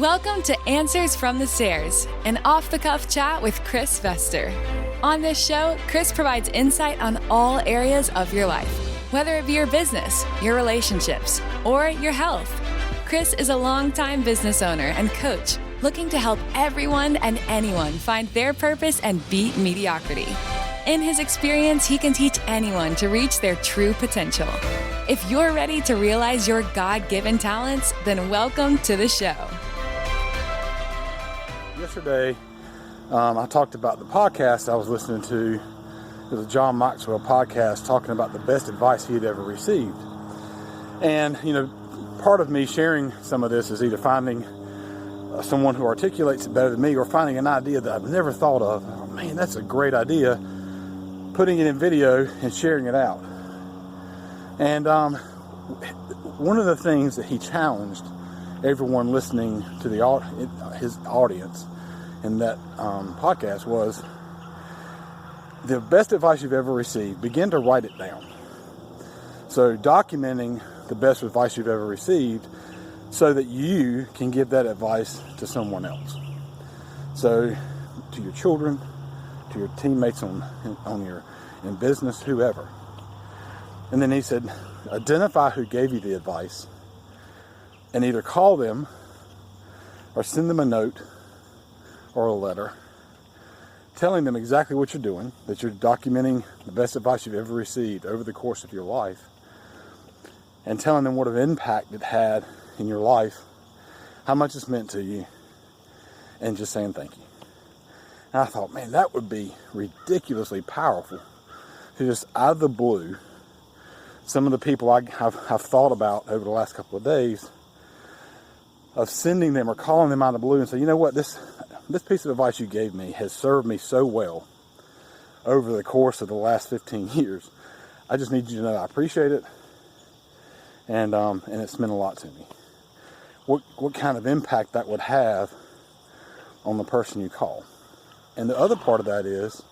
Welcome to Answers from the Stairs, an off-the-cuff chat with Chris Vester. On this show, Chris provides insight on all areas of your life, whether it be your business, your relationships, or your health. Chris is a longtime business owner and coach looking to help everyone and anyone find their purpose and beat mediocrity. In his experience, he can teach anyone to reach their true potential. If you're ready to realize your God-given talents, then welcome to the show. Yesterday, I talked about the podcast I was listening to. It was a John Maxwell podcast talking about the best advice he had ever received. And, part of me sharing some of this is either finding someone who articulates it better than me or finding an idea that I've never thought of. Oh, man, that's a great idea. Putting it in video and sharing it out. And one of the things that he challenged everyone listening to his audience in that podcast was, the best advice you've ever received, begin to write it down. So documenting the best advice you've ever received so that you can give that advice to someone else. So to your children, to your teammates in business, whoever. And then he said, identify who gave you the advice and either call them or send them a note or a letter telling them exactly what you're doing, that you're documenting the best advice you've ever received over the course of your life, and telling them what an impact it had in your life, how much it's meant to you, and just saying thank you. And I thought, man, that would be ridiculously powerful to just out of the blue, some of the people I've thought about over the last couple of days, of sending them or calling them out of the blue and say, you know what, this piece of advice you gave me has served me so well over the course of the last 15 years. I just need you to know I appreciate it, and it's meant a lot to me. What kind of impact that would have on the person you call. And the other part of that is,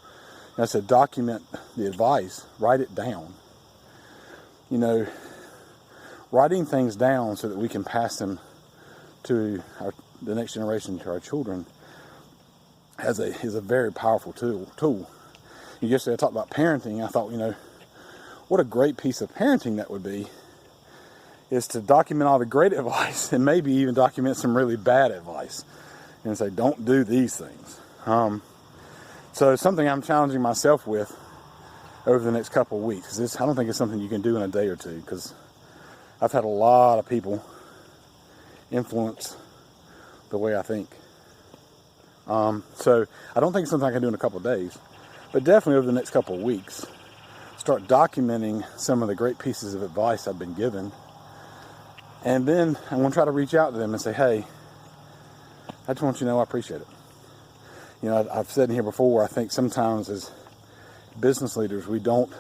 I said, document the advice, write it down. Writing things down so that we can pass them to the next generation, to our children, is a very powerful tool. Yesterday I talked about parenting. I thought, what a great piece of parenting that would be, is to document all the great advice and maybe even document some really bad advice and say, don't do these things. So it's something I'm challenging myself with over the next couple of weeks. I don't think it's something you can do in a day or two, because I've had a lot of people influence the way I think. So I don't think it's something I can do in a couple of days, but definitely over the next couple of weeks, start documenting some of the great pieces of advice I've been given. And then I'm going to try to reach out to them and say, hey, I just want you to know I appreciate it. I've said in here before, I think sometimes as business leaders, we don't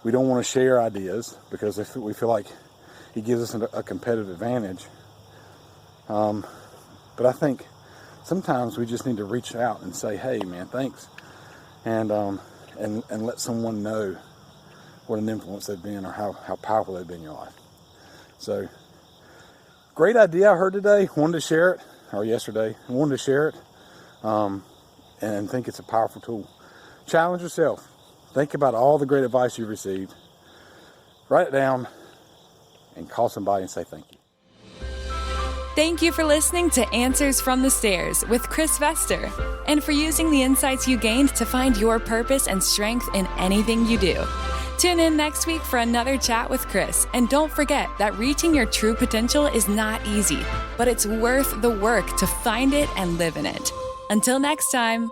want to share ideas because we feel like it gives us a competitive advantage. But I think sometimes we just need to reach out and say, hey man, thanks. And let someone know what an influence they've been or how powerful they've been in your life. So, great idea I heard today. Wanted to share it, or yesterday. I wanted to share it, and think it's a powerful tool. Challenge yourself. Think about all the great advice you've received. Write it down and call somebody and say thank you. Thank you for listening to Answers from the Stairs with Chris Vester, and for using the insights you gained to find your purpose and strength in anything you do. Tune in next week for another chat with Chris, and don't forget that reaching your true potential is not easy, but it's worth the work to find it and live in it. Until next time.